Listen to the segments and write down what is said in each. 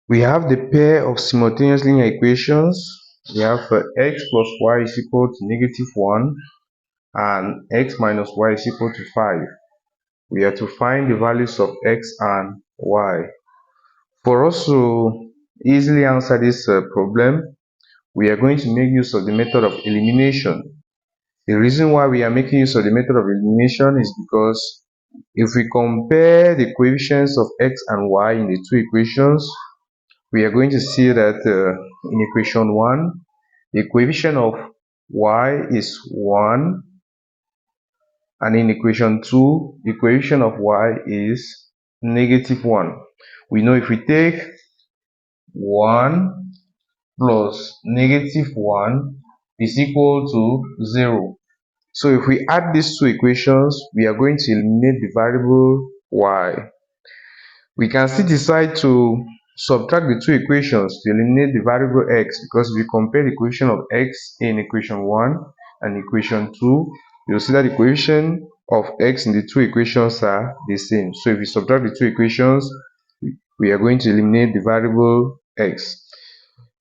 We have the pair of simultaneous linear equations. We have x plus y is equal to -1 and x minus y is equal to 5. We are to find the values of x and y. For us to easily answer this problem, we are going to make use of the method of elimination. The reason why we are making use of the method of elimination is because if we compare the coefficients of x and y in the two equations, we are going to see that in equation 1, the coefficient of y is 1, and in equation 2, the coefficient of y is -1. We know if we take 1 plus -1 is equal to 0. So if we add these two equations, we are going to eliminate the variable y. We can still decide to subtract the two equations to eliminate the variable x, because if we compare the coefficient of x in equation 1 and equation 2, you'll see that the coefficient of x in the two equations are the same. So if we subtract the two equations, we are going to eliminate the variable x.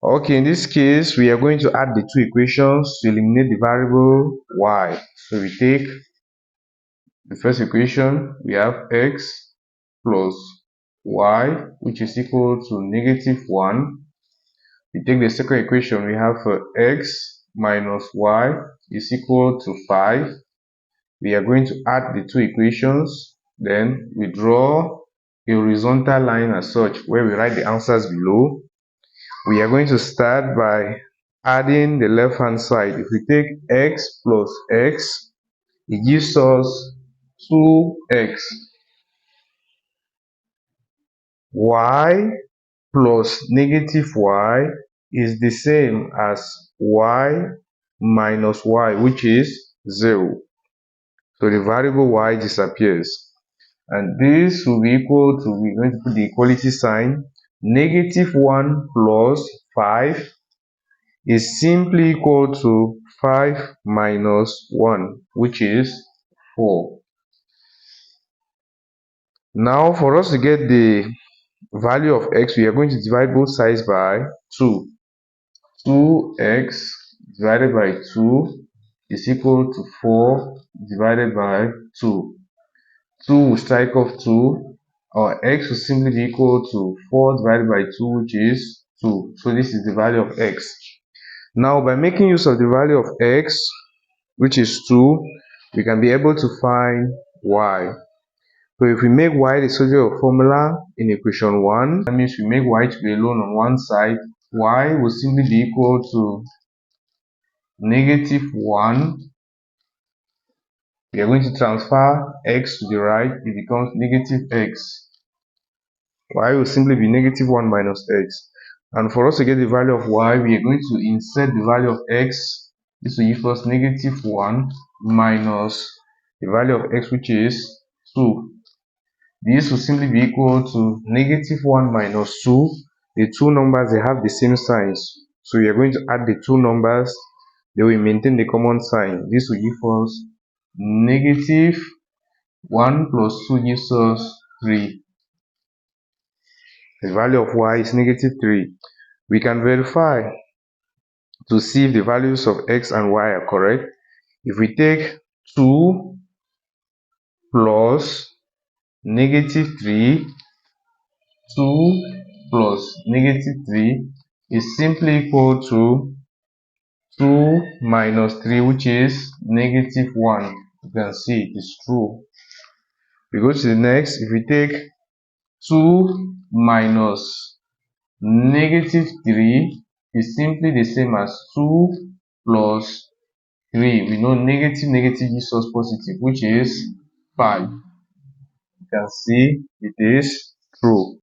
Okay, in this case, we are going to add the two equations to eliminate the variable y. So we take the first equation, we have x plus y, which is equal to -1. We take the second equation, we have x minus y is equal to 5. We are going to add the two equations, then we draw a horizontal line as such, where we write the answers below. We are going to start by adding the left hand side. If we take x plus x, it gives us 2x. Y plus -y is the same as y minus y, which is 0. So the variable y disappears. And this will be equal to, we're going to put the equality sign, -1 plus 5 is simply equal to 5 minus 1, which is 4. Now, for us to get the value of x, we are going to divide both sides by 2. 2x divided by 2 is equal to 4 divided by 2. 2 will strike off 2. Our x will simply be equal to 4 divided by 2, which is 2. So this is the value of x. Now, by making use of the value of x, which is 2, we can be able to find y. So if we make y the subject of formula in equation 1, that means we make y to be alone on one side. Y will simply be equal to -1. We are going to transfer x to the right, it becomes -x. Y will simply be -1 minus x. And for us to get the value of y, we are going to insert the value of x. This will give us -1 minus the value of x, which is 2. This will simply be equal to -1 minus 2. The two numbers, they have the same signs. So we are going to add the two numbers. They will maintain the common sign. This will give us -1 plus 2 gives us 3. The value of y is -3. We can verify to see if the values of x and y are correct. If we take 2 plus -3, 2 plus -3 is simply equal to 2 minus 3, which is -1. You can see it is true. We go to the next. If we take 2 minus -3 is simply the same as 2 plus 3. We know negative gives us positive, which is 5. You can see it is true.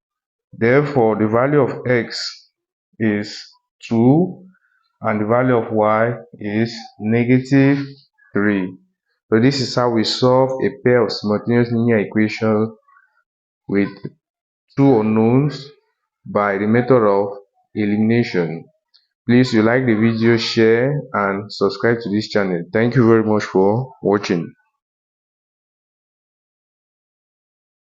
Therefore, the value of x is 2 and the value of y is -3. So this is how we solve a pair of simultaneous linear equations with two unknowns by the method of elimination. Please, you like the video, share and subscribe to this channel. Thank you very much for watching.